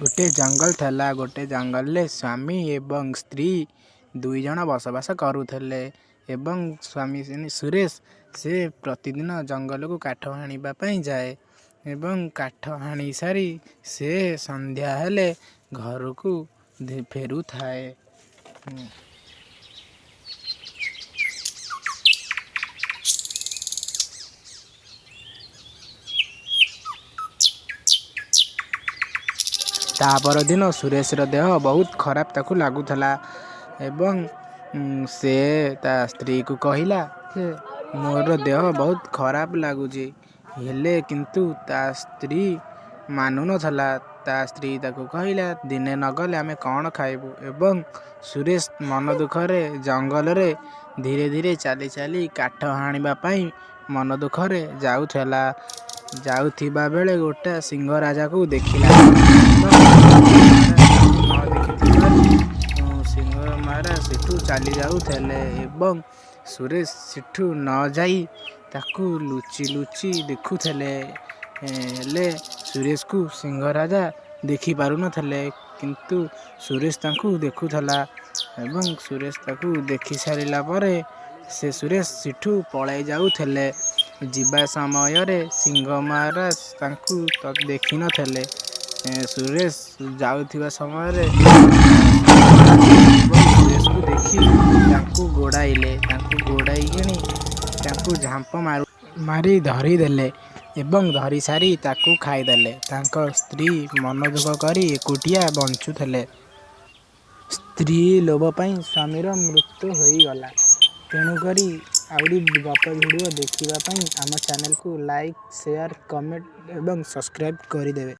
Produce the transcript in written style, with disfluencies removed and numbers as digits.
गोटे जंगल थला। गोटे जंगल ले स्वामी एवं स्त्री दुई जन बसवास करुले। एवं स्वामी सुरेश से प्रतिदिन जंगल को काठ हाणी जाए एवं काठ हाणी सारी से संध्या हेले घर को फेरु थाए। तापर दिन सुरेश देह बहुत खराब ताकू लगुला एवं से ता स्त्री को कहला कि मोर देह बहुत खराब लगुच हेले किंतु ता स्त्री मानु नथला। ता स्त्री ताको कहला दिने नगले आमे कौन खाइबू। एवं सुरेश मन दुखरे जंगल रे धीरे धीरे चली चली काठ हाणिबा पई मन दुखरे जाउथला। जाउथिबा बेले गोटा सिंह राजा को देखिला। सिंह महाराज सेठू चली जाउथले एवं सुरेश सेठू न जाई ताकू लुचि लुचि देखुथले। हेले सुरेश को सिंह राजा देखि पारु नथले किंतु सुरेश ताकू देखुथला। एवं सुरेश ताकू देखि सारिला परे से सुरेश सेठू पळाई जाउथले। जीवा समय रे सिंह महाराज ताकू देखि नथले। सुरेश जाउथिबा समय रे सुरेश को देखि ताकू गोड़ाइले। ताकू गोड़ाई किनी ताकू झांप मारी धरी देले एवं धरी सारी ताकू खाईदेले। तांको स्त्री मन दुख करी एकुटिया बंचुथले। स्त्री लोभ पई स्वामीर मृत्यु होई गला। तेणु करी आउरी गप वीडियो देखिबा पई आम चैनल को लाइक शेयर कमेंट एवं सब्सक्राइब करी देबे।